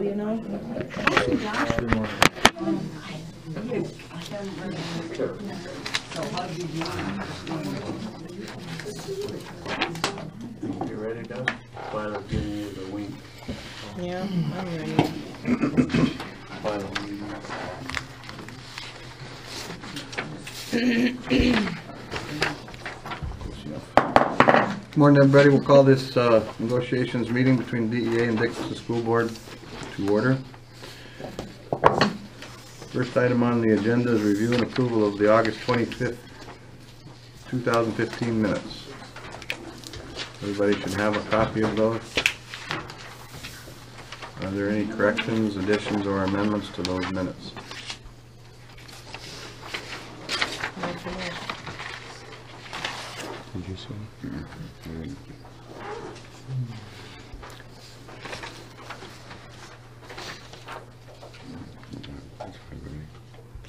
you know. You ready, Doug? Final giving you the wink. Yeah, I'm ready. Final meeting. Good morning, everybody. We'll call this negotiations meeting between DEA and Dixon School Board to order. First item on the agenda is review and approval of the August 25th, 2015 minutes. Everybody should have a copy of those. Are there any corrections, additions, or amendments to those minutes? Did you see?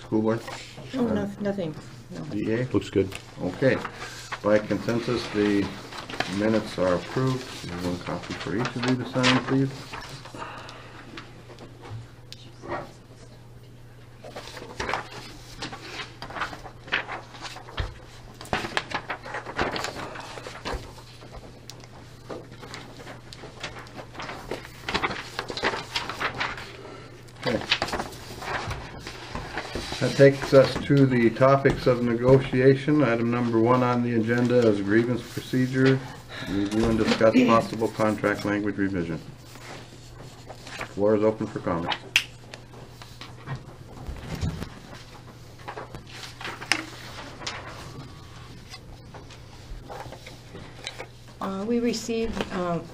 School Board? Oh, nothing. No. DEA? Looks good. Okay. By consensus, the minutes are approved. There's one copy for each of you to sign, please. Okay. That takes us to the topics of negotiation. Item number 1 on the agenda is grievance procedure. Review and discuss possible contract language revision. Floor is open for comments. We received,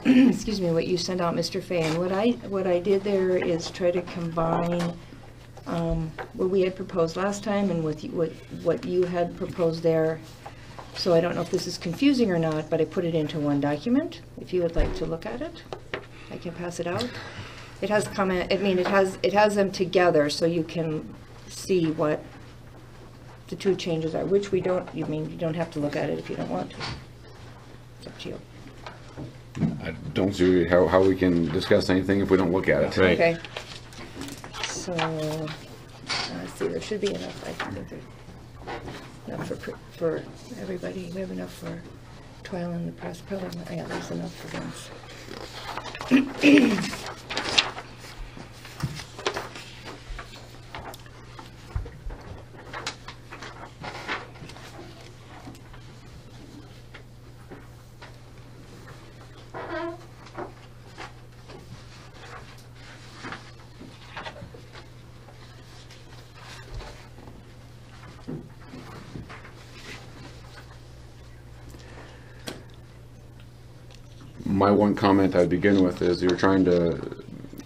excuse me, what you sent out, Mr. Fay, and what I did there is try to combine what we had proposed last time and with what you had proposed there. So I don't know if this is confusing or not, but I put it into one document. If you would like to look at it, I can pass it out. It has comment. I mean, it has them together, so you can see what the two changes are. Which we don't. You don't have to look at it if you don't want to. It's up to you. I don't see how we can discuss anything if we don't look at it. Right. Okay. So, let's see, there should be enough, I think there's enough for everybody. We have enough for trial in the press, probably, yeah, there's enough for once. My one comment I'd begin with is you're trying to,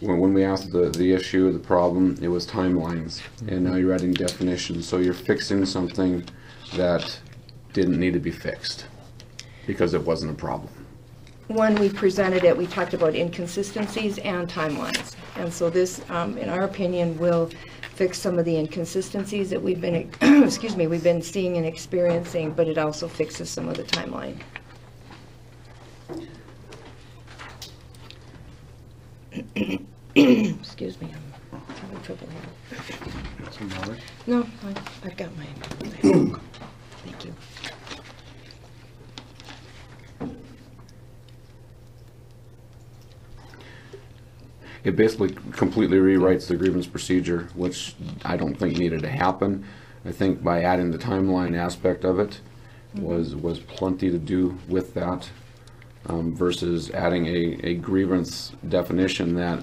when we asked the issue, the problem, it was timelines, and now you're adding definitions, so you're fixing something that didn't need to be fixed because it wasn't a problem. When we presented it, we talked about inconsistencies and timelines. And so this, in our opinion, will fix some of the inconsistencies that we've been, excuse me, we've been seeing and experiencing, but it also fixes some of the timeline. Excuse me, I'm having trouble here. No, I've got mine. Thank you. It basically completely rewrites the grievance procedure, which I don't think needed to happen. I think by adding the timeline aspect of it was plenty to do with that, versus adding a grievance definition that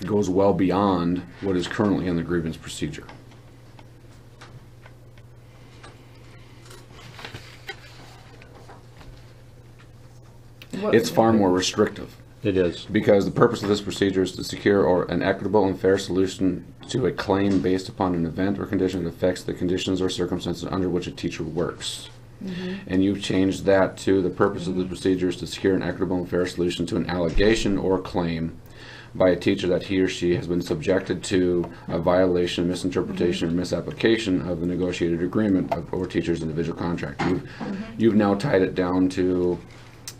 goes well beyond what is currently in the grievance procedure. It's far more restrictive. It is. Because the purpose of this procedure is to secure an equitable and fair solution to a claim based upon an event or condition that affects the conditions or circumstances under which a teacher works. And you've changed that to the purpose of the procedure is to secure an equitable and fair solution to an allegation or claim by a teacher that he or she has been subjected to a violation, misinterpretation, or misapplication of the negotiated agreement or teacher's individual contract. You've now tied it down to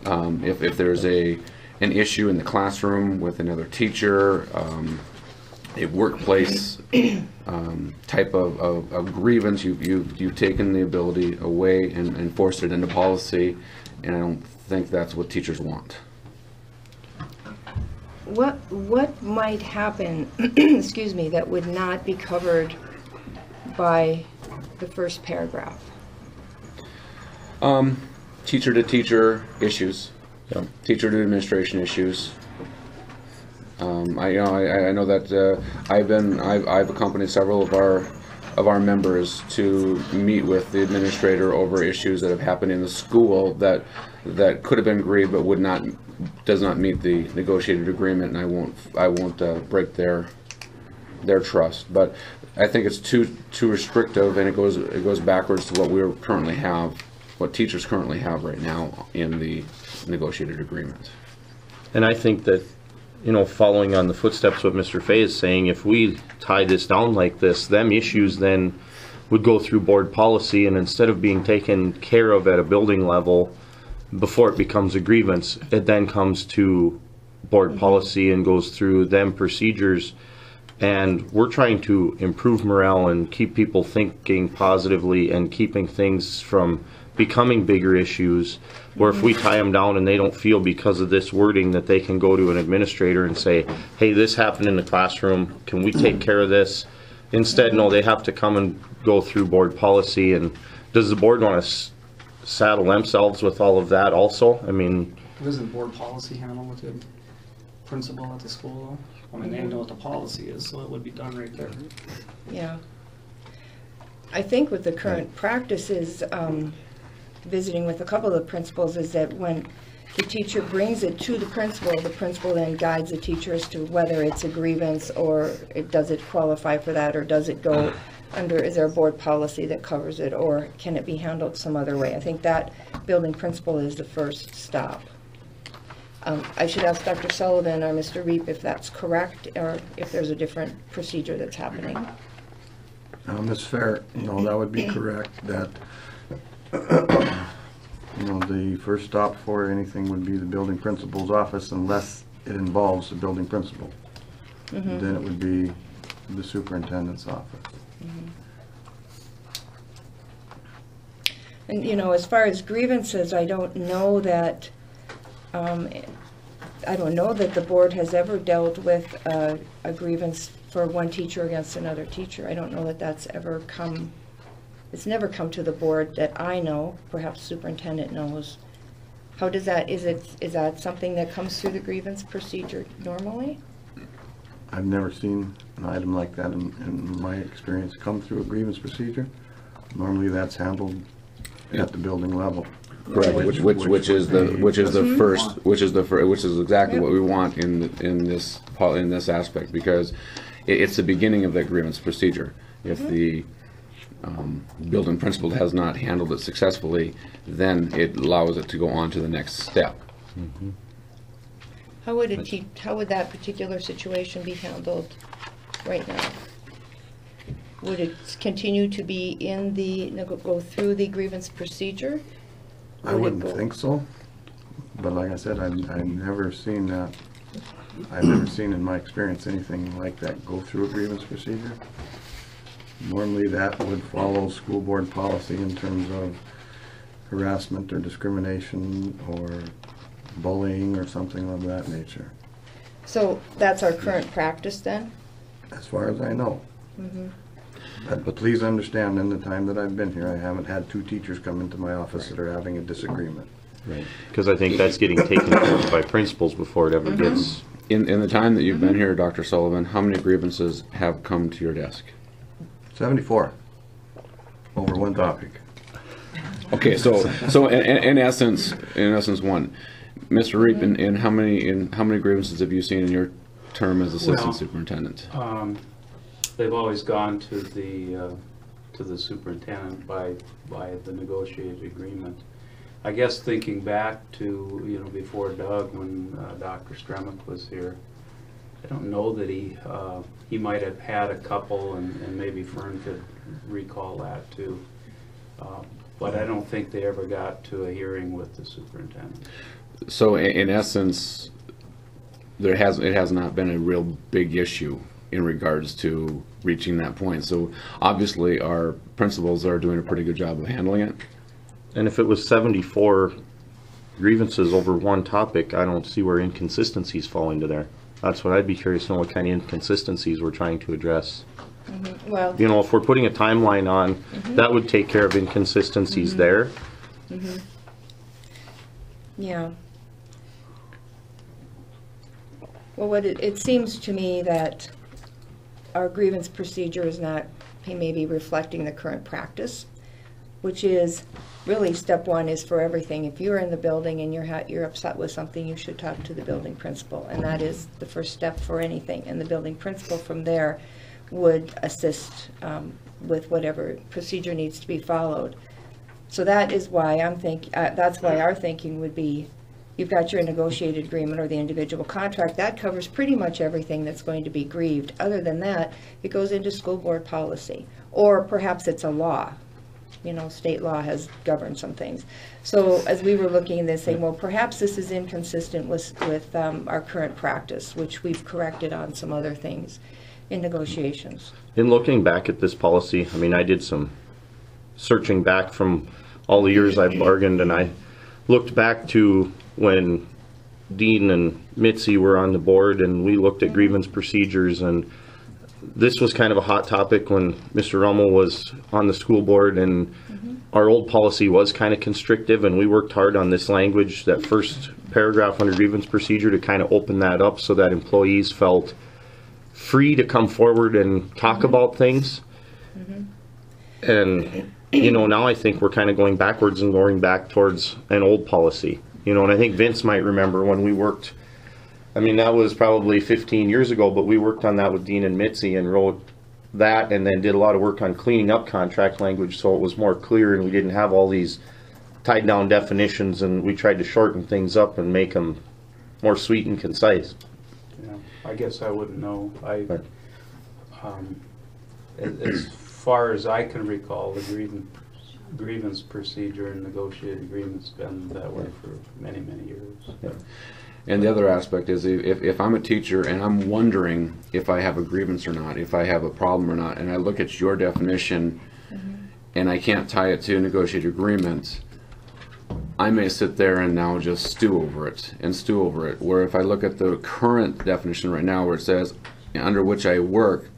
if there's an issue in the classroom with another teacher, workplace type of grievance. You've taken the ability away and forced it into policy, and I don't think that's what teachers want. What might happen, excuse me, that would not be covered by the first paragraph? Teacher to teacher issues, teacher to administration issues. I know that I've accompanied several of our members to meet with the administrator over issues that have happened in the school that could have been grieved but does not meet the negotiated agreement, and I won't break their trust. But I think it's too restrictive, and it goes backwards to what teachers currently have right now in the negotiated agreement. And I think that, following on the footsteps of what Mr. Fay is saying, if we tie this down like this, them issues then would go through board policy, and instead of being taken care of at a building level before it becomes a grievance, it then comes to board policy and goes through them procedures. And we're trying to improve morale and keep people thinking positively and keeping things from becoming bigger issues, where if we tie them down and they don't feel because of this wording that they can go to an administrator and say, hey, this happened in the classroom, can we take care of this? Instead, no, they have to come and go through board policy. And does the board want to saddle themselves with all of that also? I mean, doesn't board policy handle with the principal at the school though? I mean, they know what the policy is, so it would be done right there. Yeah. I think with the current practices, visiting with a couple of the principals, is that when the teacher brings it to the principal then guides the teacher as to whether it's a grievance or does it qualify for that, or does it go under, is there a board policy that covers it, or can it be handled some other way? I think that building principal is the first stop. I should ask Dr. Sullivan or Mr. Reap if that's correct, or if there's a different procedure that's happening. Ms. Fair, that would be correct, that the first stop for anything would be the building principal's office, unless it involves the building principal. Then it would be the superintendent's office. And as far as grievances, I don't know that the board has ever dealt with a grievance for one teacher against another teacher. I don't know that that's ever come. It's never come to the board that I know. Perhaps superintendent knows. How does that, is that something that comes through the grievance procedure normally? I've never seen an item like that in my experience come through a grievance procedure. Normally that's handled at the building level. Correct, which is exactly what we want in this aspect, because it's the beginning of that grievance procedure. If the building principal has not handled it successfully, then it allows it to go on to the next step. How would that particular situation be handled right now? Would it continue to be go through the grievance procedure? I wouldn't think so, but like I said, I've never seen that. I've never seen in my experience anything like that go through a grievance procedure. Normally that would follow school board policy in terms of harassment or discrimination or bullying or something of that nature. So that's our current practice then? As far as I know. But please understand, in the time that I've been here, I haven't had two teachers come into my office that are having a disagreement. right, because I think that's getting taken care of by principals before it ever gets. In the time that you've been here, Dr. Sullivan, how many grievances have come to your desk? 74 over one topic. Okay, so in essence one. Mr. Reap, in how many grievances have you seen in your term as assistant superintendent? They've always gone to the superintendent by the negotiated agreement. I guess thinking back to before Doug, when Dr. Stremick was here, I don't know that he might have had a couple, and maybe Fern could recall that too. But I don't think they ever got to a hearing with the superintendent. So in essence, it has not been a real big issue in regards to reaching that point. So obviously our principals are doing a pretty good job of handling it. And if it was 74 grievances over one topic, I don't see where inconsistencies fall into there. That's what I'd be curious to know, what kind of inconsistencies we're trying to address. Well, You know, if we're putting a timeline on, that would take care of inconsistencies there. yeah. Well, it seems to me that our grievance procedure is not maybe reflecting the current practice, which is really step one is for everything. If you're in the building and you're upset with something, you should talk to the building principal, and that is the first step for anything. And the building principal from there would assist with whatever procedure needs to be followed. So that is why that's why our thinking would be, you've got your negotiated agreement or the individual contract. That covers pretty much everything that's going to be grieved. Other than that, it goes into school board policy. Or perhaps it's a law. You know, state law has governed some things. So as we were looking at this, saying, well, perhaps this is inconsistent with our current practice, which we've corrected on some other things in negotiations. In looking back at this policy, I mean, I did some searching back from all the years I've bargained, and I looked back to when Dean and Mitzi were on the board, and we looked at grievance procedures, and this was kind of a hot topic when Mr. Rummel was on the school board, and our old policy was kind of constrictive, and we worked hard on this language, that first paragraph under grievance procedure, to kind of open that up so that employees felt free to come forward and talk about things. And you know, now I think we're kind of going backwards and going back towards an old policy. You know, and I think Vince might remember when we worked, I mean, that was probably 15 years ago, but we worked on that with Dean and Mitzi and wrote that, and then did a lot of work on cleaning up contract language so it was more clear and we didn't have all these tied down definitions, and we tried to shorten things up and make them more sweet and concise. Yeah, I guess I wouldn't know. Right. As far as I can recall, the grievance procedure and negotiated agreement's been that way for many, many years. Yeah. And the other aspect is if I'm a teacher and I'm wondering if I have a grievance or not, if I have a problem or not, and I look at your definition and I can't tie it to a negotiated agreement, I may sit there and now just stew over it. Where if I look at the current definition right now where it says under which I work,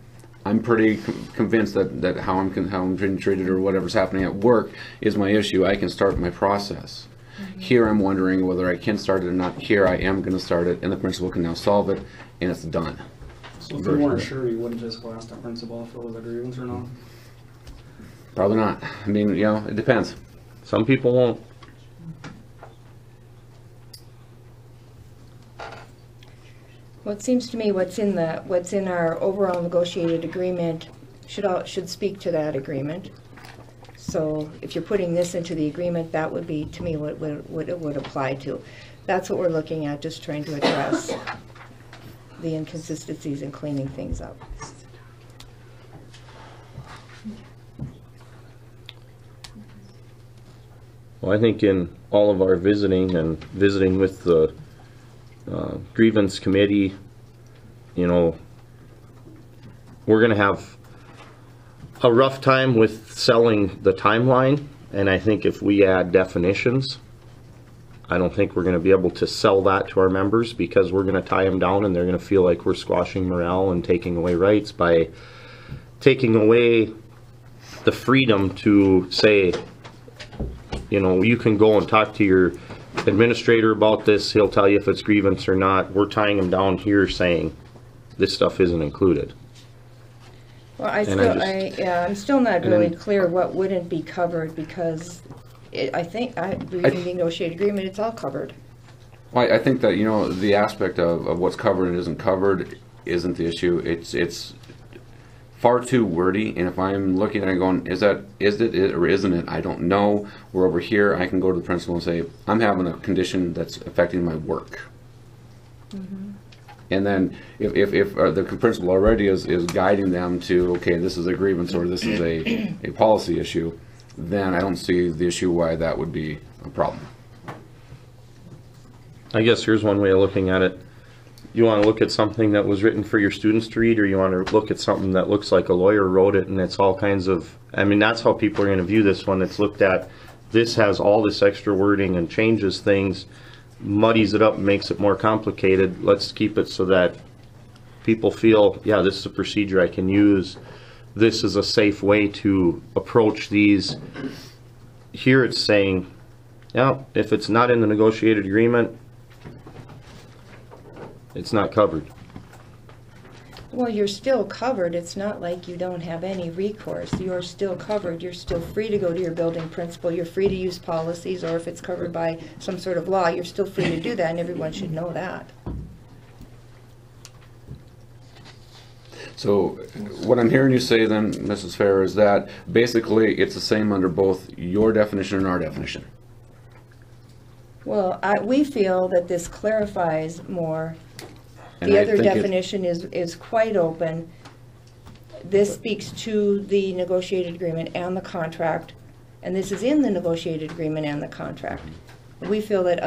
I'm pretty convinced that how I'm being treated or whatever's happening at work is my issue. I can start my process. Here I'm wondering whether I can start it or not. Here I am going to start it, and the principal can now solve it, and it's done. So if you weren't sure, you wouldn't just go ask the principal if it was a grievance or not? Probably not. I mean, you know, it depends. Some people won't. Well, it seems to me what's in our overall negotiated agreement should speak to that agreement. So if you're putting this into the agreement, that would be, to me, what it would apply to. That's what we're looking at, just trying to address the inconsistencies and cleaning things up. Well, I think in all of our visiting with the grievance committee, you know, we're going to have a rough time with selling the timeline, and I think if we add definitions, I don't think we're going to be able to sell that to our members, because we're going to tie them down and they're going to feel like we're squashing morale and taking away rights by taking away the freedom to say, you know, you can go and talk to your administrator about this, he'll tell you if it's grievance or not. We're tying them down here saying this stuff isn't included. Well, I'm still not really clear what wouldn't be covered, because I think reading the negotiated agreement, it's all covered. Well, I think that, you know, the aspect of what's covered and isn't covered isn't the issue. It's far too wordy, and if I'm looking at it and going, is it or isn't it? I don't know. We're over here. I can go to the principal and say, I'm having a condition that's affecting my work. And then if the principal already is guiding them to, okay, this is a grievance or this is a policy issue, then I don't see the issue why that would be a problem. I guess here's one way of looking at it. you want to look at something that was written for your students to read, or you want to look at something that looks like a lawyer wrote it and it's all kinds of, I mean, that's how people are going to view this one. It's looked at, this has all this extra wording and changes things, muddies it up, and makes it more complicated. Let's keep it so that people feel, yeah, this is a procedure I can use. This is a safe way to approach these. Here it's saying, yeah, if it's not in the negotiated agreement, it's not covered. Well, you're still covered. It's not like you don't have any recourse. You're still covered. You're still free to go to your building principal. You're free to use policies, or if it's covered by some sort of law, you're still free to do that, and everyone should know that. So what I'm hearing you say then, Mrs. Fair, is that basically it's the same under both your definition and our definition. Well, we feel that this clarifies more. And The I other think it- definition is quite open. This speaks to the negotiated agreement and the contract, and this is in the negotiated agreement and the contract. We feel that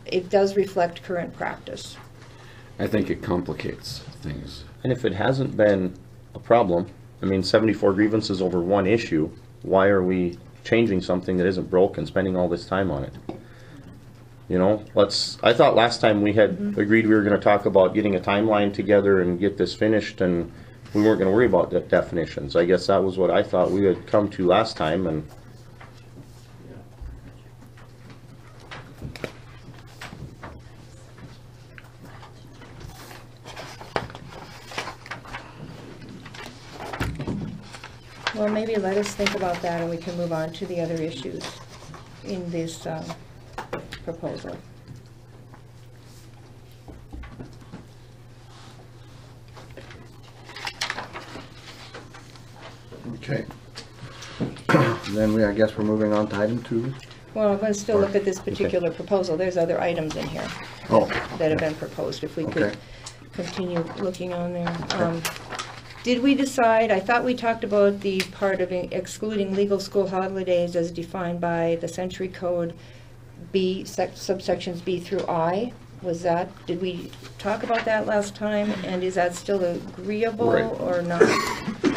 it does reflect current practice. I think it complicates things. And if it hasn't been a problem, I mean, 74 grievances over one issue, why are we changing something that isn't broken, spending all this time on it? You know, I thought last time we had agreed we were going to talk about getting a timeline together and get this finished, and we weren't going to worry about the definitions. I guess that was what I thought we had come to last time, and Well, maybe let us think about that, and we can move on to the other issues in this proposal. Okay. Then I guess we're moving on to item 2. Well, I'm going to still look at this particular proposal. There's other items in here Oh, that have been proposed, if we could Okay. continue looking on there. Did we decide, I thought we talked about the part of excluding legal school holidays as defined by the Century Code, subsections B through I. Did we talk about that last time? And is that still agreeable Right. or not?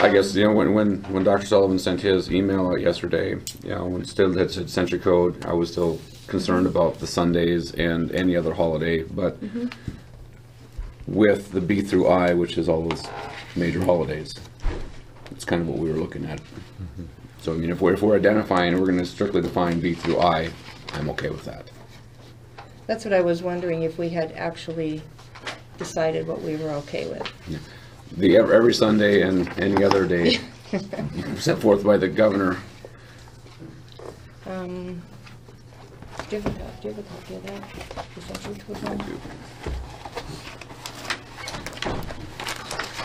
I guess, you know, when Dr. Sullivan sent his email out yesterday, you know, when it still had said Century Code, I was still concerned about the Sundays and any other holiday, but with the B through I, which is all those major holidays, it's kind of what we were looking at. So, I mean, if we're identifying, we're going to strictly define B through I, I'm okay with that. That's what I was wondering, if we had actually decided what we were okay with. Every Sunday and any other day set forth by the governor. Do you have a copy of that? The Century Code one?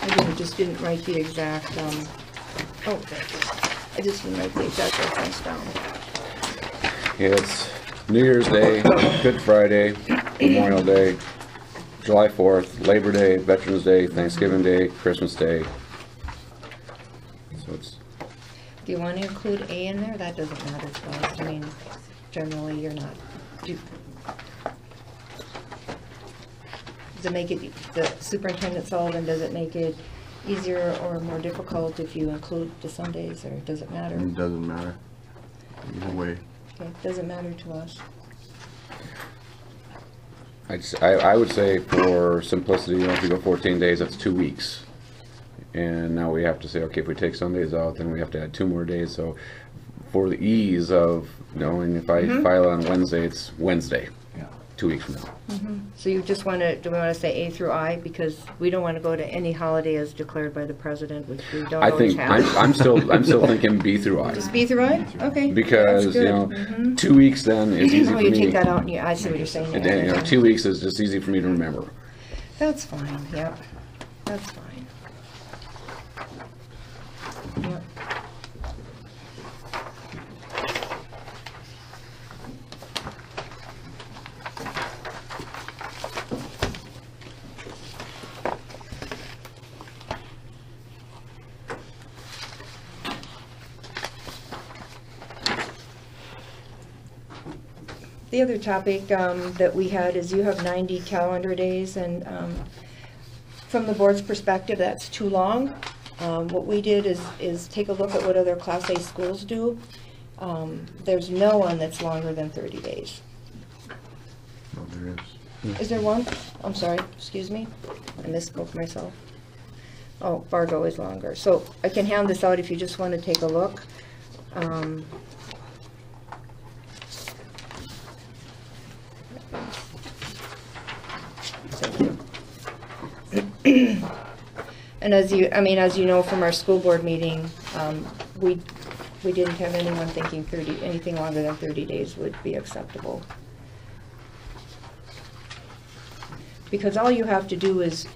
I just didn't write the exact, I just didn't write the exact reference down. It's New Year's Day, Good Friday, Memorial Day, July 4th, Labor Day, Veterans Day, Thanksgiving Day, Christmas Day. So it's, Do you want to include A in there? That doesn't matter to us. I mean, generally, you're not. Does it make it, the Superintendent Sullivan, does it make it easier or more difficult if you include the Sundays, or does it matter? It doesn't matter. Either way. Okay, doesn't matter to us. I would say for simplicity, you know, if you go 14 days, that's 2 weeks. And now we have to say, okay, if we take Sundays out, then we have to add 2 more days. So for the ease of knowing, if I file on Wednesday, it's Wednesday, 2 weeks from now. So you just want to, do we want to say A through I? Because we don't want to go to any holiday as declared by the president, which we don't I always think, have. I'm still thinking B through I. Just B through I? Okay. Because, That's you good. know, 2 weeks then is easy Oh, for you me. take that out, and I see what you're saying. And then, you know, 2 weeks is just easy for me to remember. That's fine, yep. That's fine. Yep. The other topic that we had is you have 90 calendar days, and from the board's perspective, that's too long. What we did is take a look at what other Class A schools do. There's no one that's longer than 30 days. No, there is. Is there one? I'm sorry, excuse me. I misspoke myself. Oh, Fargo is longer. So I can hand this out if you just want to take a look. And as you know from our school board meeting, we didn't have anyone thinking anything longer than 30 days would be acceptable. Because all you have to do is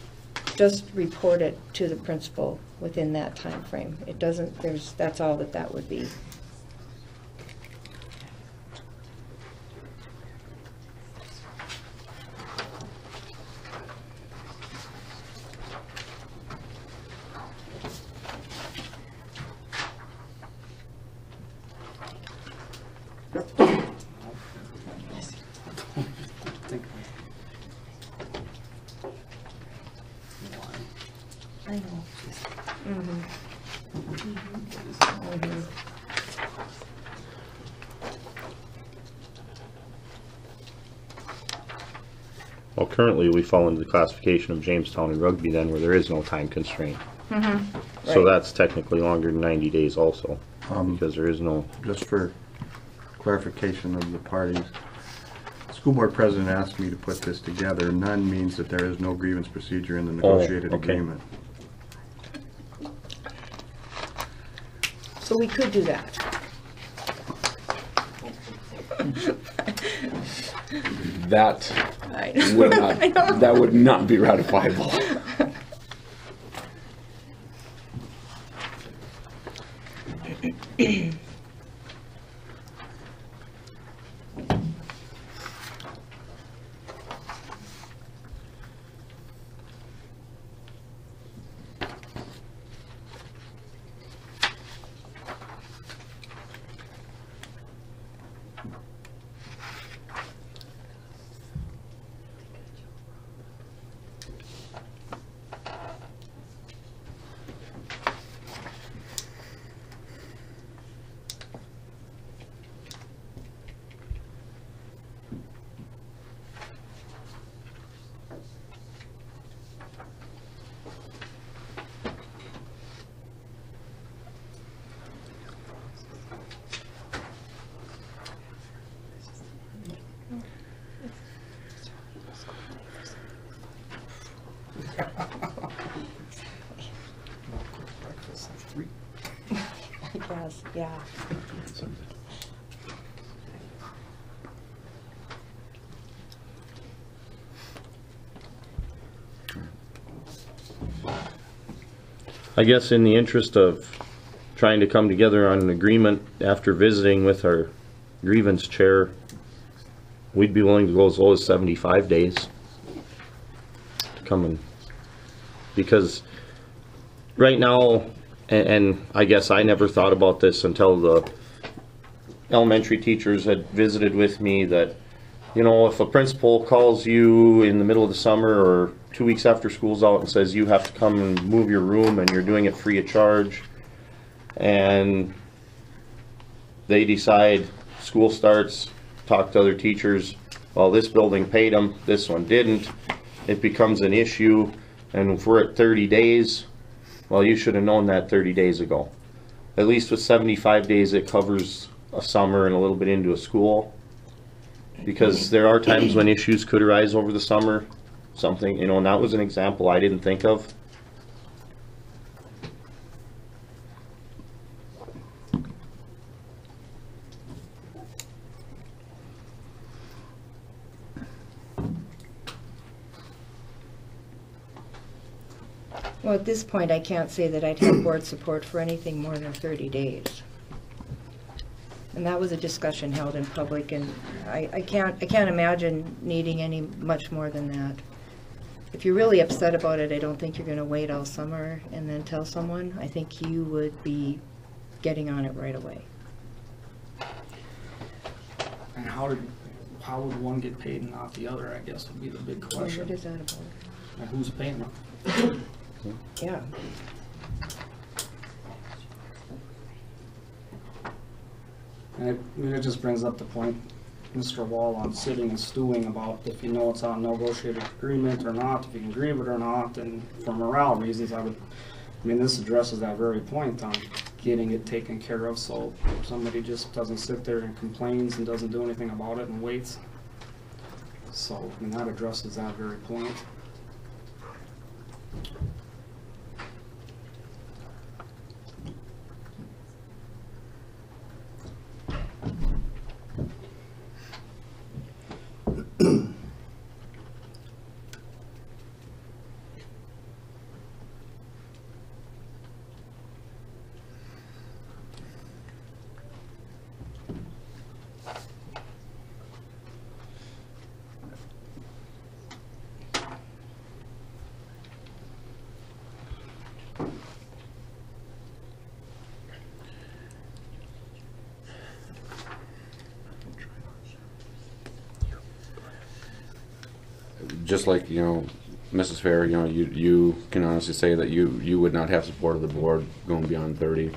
just report it to the principal within that time frame. It doesn't, that's all that would be. I know. Mm-hmm. Mm-hmm. Well, currently we fall into the classification of Jamestown and Rugby then, where there is no time constraint. Mm-hmm. So Right. that's technically longer than 90 days also, because there is no. Just for clarification of the parties, school board president asked me to put this together. None means that there is no grievance procedure in the negotiated okay. agreement. So we could do that. That I would know. not, I know. that would not be ratifiable. I guess, yeah. I guess in the interest of trying to come together on an agreement after visiting with our grievance chair, we'd be willing to go as low as 75 days to come in. Because right now, and I guess I never thought about this until the elementary teachers had visited with me, that, you know, if a principal calls you in the middle of the summer or 2 weeks after school's out and says you have to come and move your room and you're doing it free of charge, and they decide, school starts, talk to other teachers, well, this building paid them, this one didn't, it becomes an issue, and if we're at 30 days, well, you should have known that 30 days ago. At least with 75 days, it covers a summer and a little bit into a school. Because there are times when issues could arise over the summer, something, you know, and that was an example I didn't think of. Well, at this point, I can't say that I'd have board support for anything more than 30 days. And that was a discussion held in public, and I can't imagine needing any much more than that. If you're really upset about it, I don't think you're going to wait all summer and then tell someone. I think you would be getting on it right away. And how how would one get paid and not the other, I guess, would be the big What question. is that about? And who's paying them? Yeah. And it just brings up the point, Mr. Wall, on sitting and stewing about if you know it's on negotiated agreement or not, if you can grieve it or not, and for morale reasons, I mean, this addresses that very point on getting it taken care of, so somebody just doesn't sit there and complains and doesn't do anything about it and waits. So, I mean, that addresses that very point. Just like, you know, Mrs. Fair, you know, you can honestly say that you would not have support of the board going beyond 30.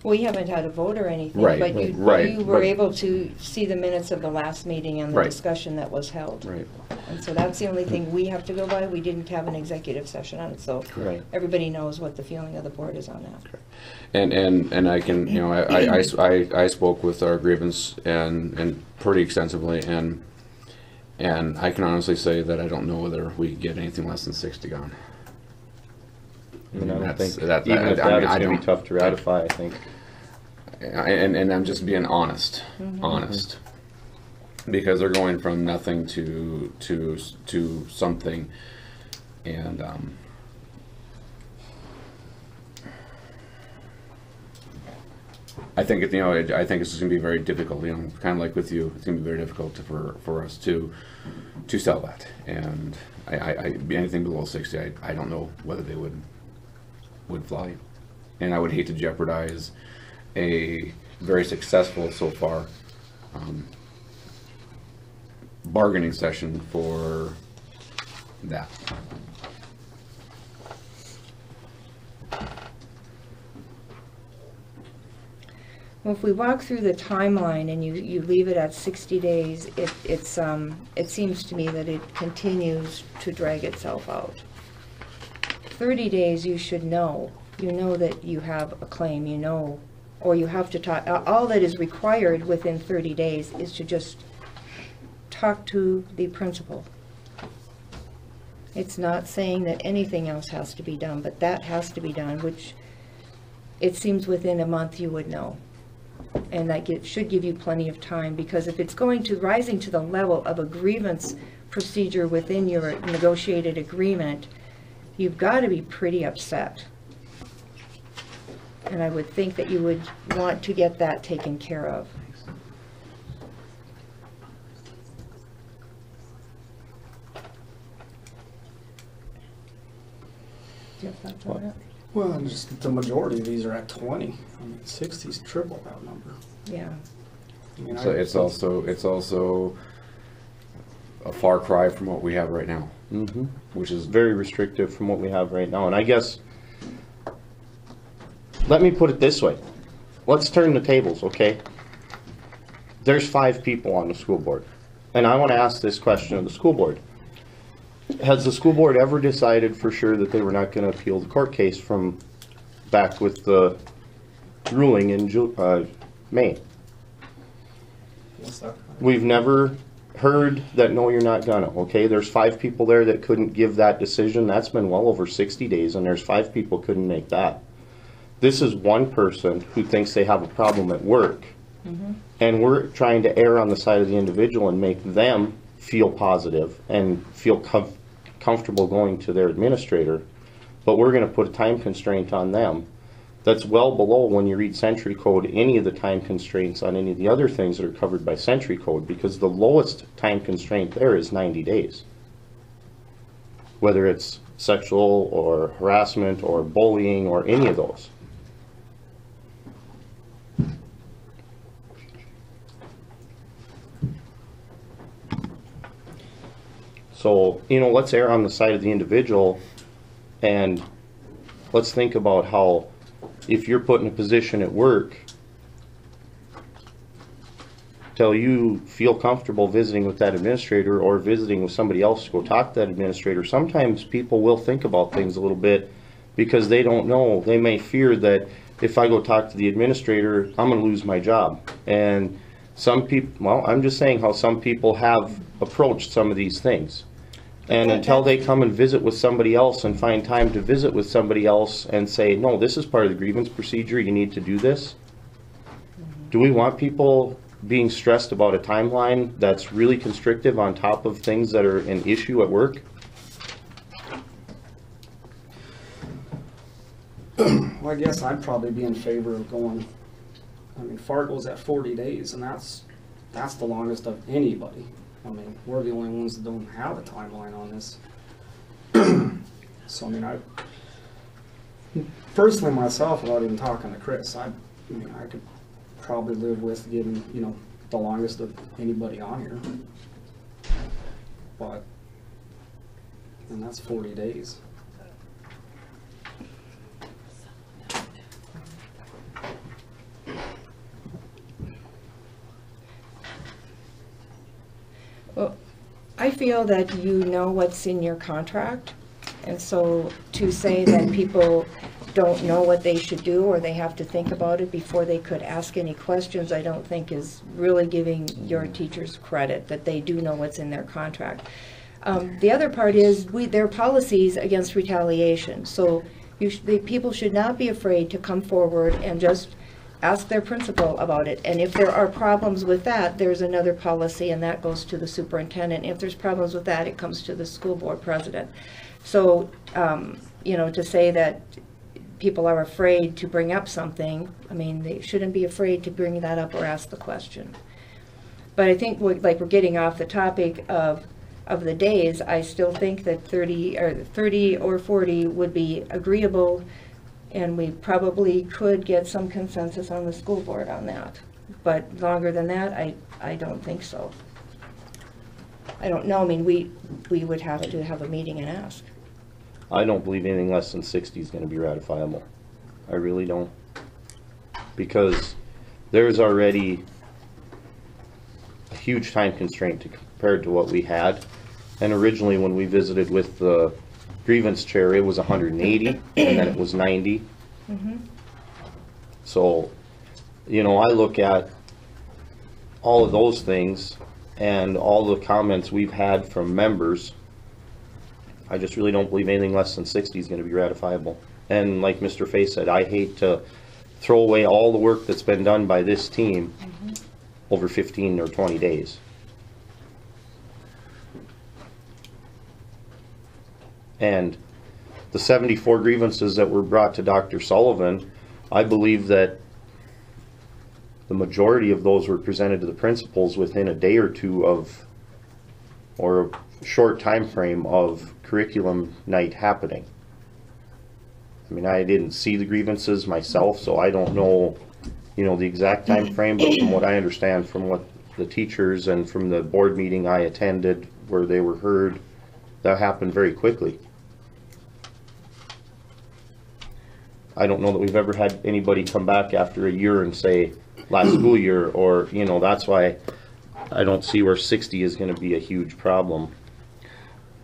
We haven't had a vote or anything, Right, but you right, were but- able to see the minutes of the last meeting and the Right. discussion that was held. Right. And so that's the only thing we have to go by. We didn't have an executive session on it, so Right. everybody knows what the feeling of the board is on that. And I can, you know, I spoke with our grievance and pretty extensively, and I can honestly say that I don't know whether we could get anything less than 60 gone. I mean, I don't That's- think, that- even I- if I mean, that, it's I gonna be don't- tough to ratify, I think. And I'm just being honest, honest, because they're going from nothing to something, and I think it, you know, I think it's going to be very difficult. You know, kind of like with you, it's going to be very difficult for us to sell that. And I anything below 60, I don't know whether they would fly, and I would hate to jeopardize a very successful so far bargaining session for that. Well, if we walk through the timeline and you leave it at 60 days, it seems to me that it continues to drag itself out. 30 days, you should know. You know that you have a claim, you know, or you have to talk. All that is required within 30 days is to just talk to the principal. It's not saying that anything else has to be done, but that has to be done, which it seems within a month you would know. And that should give you plenty of time, because if it's rising to the level of a grievance procedure within your negotiated agreement, you've got to be pretty upset. And I would think that you would want to get that taken care of. Do you have thoughts on that? Well, and just the majority of these are at 20. I mean, 60's triple that number. Yeah. I mean, So it's also a far cry from what we have right now, Mm-hmm. which is Very restrictive from what we have right now. And I guess, let me put it this way. Let's turn the tables, okay? There's 5 people on the school board. And I want to ask this question of the school board. Has the school board ever decided for sure that they were not going to appeal the court case from back with the ruling in May? What's that? We've never heard that, no, you're not gonna, okay? There's 5 people there that couldn't give that decision. That's been well over 60 days, and there's 5 people couldn't make that. This is one person who thinks they have a problem at work, and we're trying to err on the side of the individual and make them feel positive and feel comfortable going to their administrator, but we're gonna put a time constraint on them. That's well below, when you read Century Code, any of the time constraints on any of the other things that are covered by Century Code, because the lowest time constraint there is 90 days. Whether it's sexual or harassment or bullying or any of those. So, you know, let's err on the side of the individual, and let's think about how, if you're put in a position at work, till you feel comfortable visiting with that administrator or visiting with somebody else to go talk to that administrator, sometimes people will think about things a little bit because they don't know. They may fear that if I go talk to the administrator, I'm going to lose my job. And some people, well, I'm just saying how some people have approached some of these things. And until they come and visit with somebody else and find time to visit with somebody else and say, no, this is part of the grievance procedure, you need to do this. Do we want people being stressed about a timeline that's really constrictive on top of things that are an issue at work? Well, I guess I'd probably be in favor of going, I mean, Fargo's at 40 days, and that's the longest of anybody. I mean, we're the only ones that don't have a timeline on this. So, I mean, I personally myself, without even talking to Chris, I mean, I could probably live with getting, you know, the longest of anybody on here. But, and that's 40 days. Well, I feel that you know what's in your contract, and so to say that people don't know what they should do or they have to think about it before they could ask any questions, I don't think is really giving your teachers credit that they do know what's in their contract. The other part is there are policies against retaliation, so people should not be afraid to come forward and just ask their principal about it. And if there are problems with that, there's another policy, and that goes to the superintendent. If there's problems with that, it comes to the school board president. So, you know, to say that people are afraid to bring up something, I mean, they shouldn't be afraid to bring that up or ask the question. But I think we're getting off the topic of the days. I still think that 30 or 40 would be agreeable, and we probably could get some consensus on the school board on that. But longer than that, I don't think so. I don't know. I mean, we would have to have a meeting and ask. I don't believe anything less than 60 is going to be ratifiable. I really don't. Because there's already a huge time constraint compared to what we had. And originally when we visited with the grievance chair, it was 180 and then it was 90. Mm-hmm. So, you know, I look at all of those things and all the comments we've had from members. I just really don't believe anything less than 60 is going to be ratifiable. And like Mr. Fay said, I hate to throw away all the work that's been done by this team over 15 or 20 days. And the 74 grievances that were brought to Dr. Sullivan, I believe that the majority of those were presented to the principals within a day or two of, or a short time frame of curriculum night happening. I mean, I didn't see the grievances myself, so I don't know, you know, the exact time frame, but from what I understand from what the teachers and from the board meeting I attended where they were heard, that happened very quickly. I don't know that we've ever had anybody come back after a year and say last school year, or, you know, that's why I don't see where 60 is going to be a huge problem.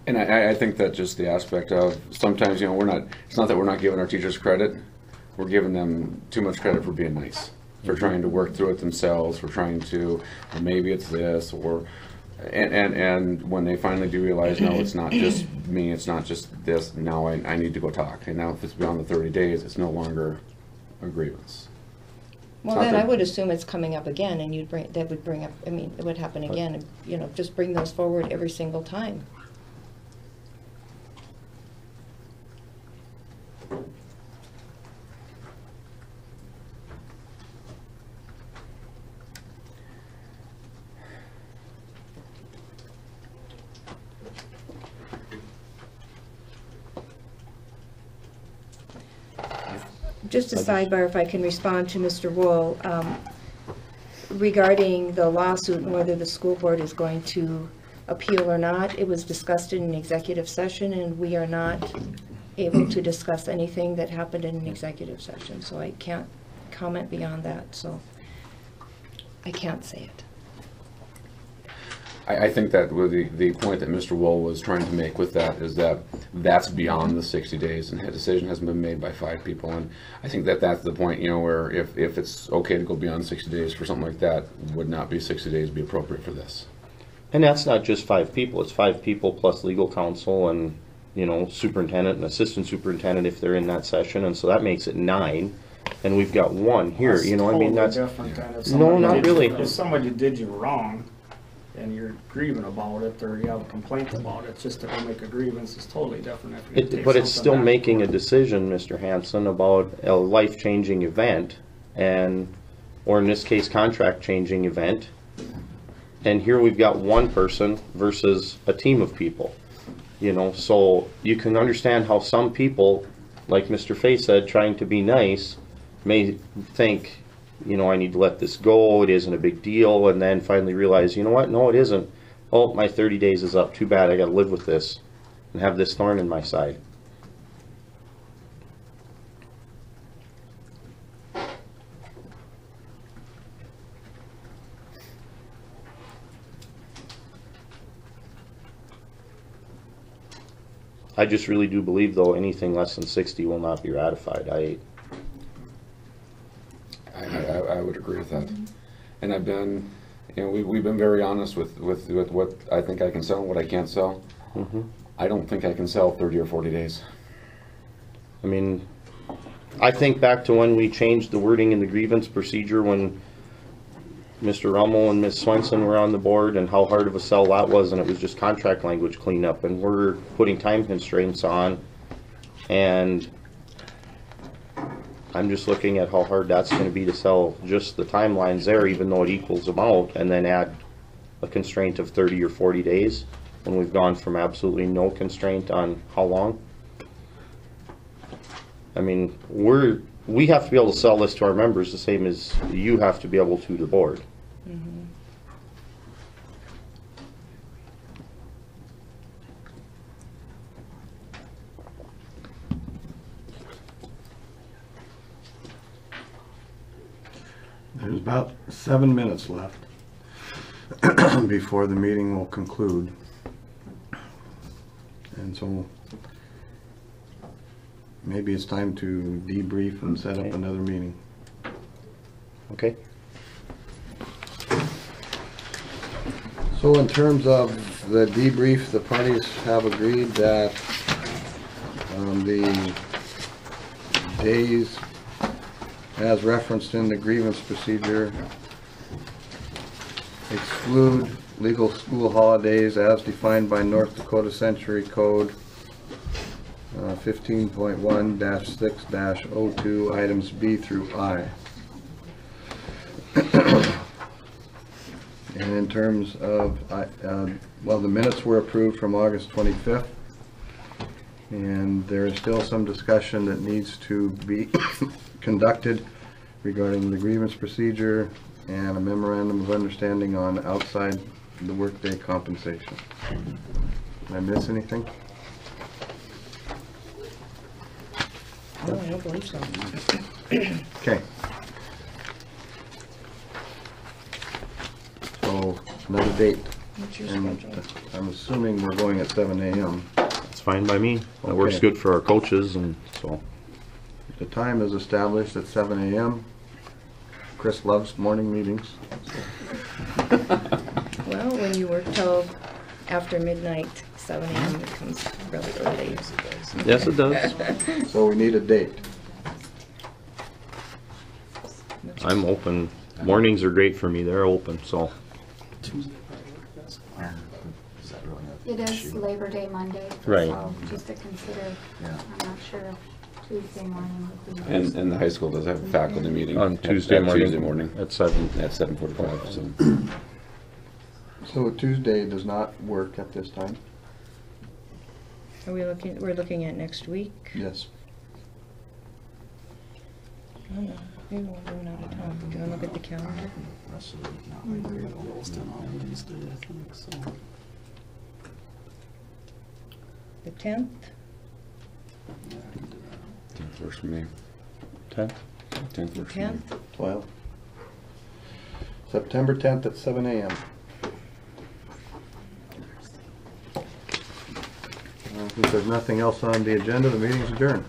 And I think that just the aspect of sometimes, you know, it's not that we're not giving our teachers credit, we're giving them too much credit for being nice, for trying to work through it themselves, for trying to, or maybe it's this, or, and when they finally do realize, no, it's not just me, it's not just this, now I need to go talk. And now if it's beyond the 30 days, it's no longer a grievance. Well, then I would assume it's coming up again, and that would bring up, I mean, it would happen again, and, you know, just bring those forward every single time. Just a sidebar, if I can respond to Mr. Wool, regarding the lawsuit and whether the school board is going to appeal or not. It was discussed in an executive session, and we are not able to discuss anything that happened in an executive session, so I can't comment beyond that, so I can't say it. I think that with the point that Mr. Wool was trying to make with that is that that's beyond the 60 days, and a decision hasn't been made by 5 people. And I think that that's the point, you know, where if it's okay to go beyond 60 days for something like that, would not be 60 days be appropriate for this? And that's not just 5 people, it's 5 people plus legal counsel and, you know, superintendent and assistant superintendent if they're in that session, and so that makes it 9. And we've got 1 here, you know, I mean, that's, different than if no, somebody not did- really. If somebody did you wrong, and you're grieving about it, or you have a complaint about it, just to go make a grievance is totally different. If you take But it's something still back making to a court. decision, Mr. Hanson, about a life-changing event, and, or in this case, contract-changing event. And here we've got 1 person versus a team of people, you know, so you can understand how some people, like Mr. Fay said, trying to be nice, may think, you know, I need to let this go, it isn't a big deal, and then finally realize, you know what, no, it isn't. Oh, my 30 days is up, too bad, I gotta live with this, and have this thorn in my side. I just really do believe, though, anything less than 60 will not be ratified. I would agree with that. And I've been, you know, we've been very honest with what I think I can sell and what I can't sell. I don't think I can sell 30 or 40 days. I mean, I think back to when we changed the wording in the grievance procedure when Mr. Rummel and Ms. Swenson were on the board, and how hard of a sell that was, and it was just contract language cleanup, and we're putting time constraints on, and I'm just looking at how hard that's gonna be to sell just the timelines there, even though it equals them out, and then add a constraint of 30 or 40 days, when we've gone from absolutely no constraint on how long. I mean, we have to be able to sell this to our members the same as you have to be able to the board. There's about 7 minutes left before the meeting will conclude. And so maybe it's time to debrief and set up Okay. another meeting. Okay? So in terms of the debrief, the parties have agreed that the days as referenced in the grievance procedure exclude legal school holidays as defined by North Dakota Century Code 15.1-6-02, items B through I. And in terms of, well, the minutes were approved from August 25th, and there is still some discussion that needs to be conducted regarding the grievance procedure and a memorandum of understanding on outside the workday compensation. Did I miss anything? No, I don't believe so. Okay. So, another date. What's your And schedule? I'm assuming we're going at 7 a.m. It's fine by me. That works Okay. good for our coaches, and so. The time is established at 7 a.m. Chris loves morning meetings. Well, when you work till after midnight, 7 a.m. becomes really early. Yes, it does. So we need a date. I'm open. Mornings are great for me. They're open, so. It is Labor Day Monday. Right. So just to consider, I'm not sure if Tuesday morning would be. And the high school does have a faculty meeting. On at- Tuesday at morning. Tuesday morning At 7. at 7:45, so. So Tuesday does not work at this time? Are we looking, we're looking at next week? Yes. I don't know. Maybe we're going out of town. Do you want to look at the calendar? The 10th? Works for me. 10? 10th The works for me. 10th? Well, September 10th at 7 a.m. If there's nothing else on the agenda, the meeting's adjourned.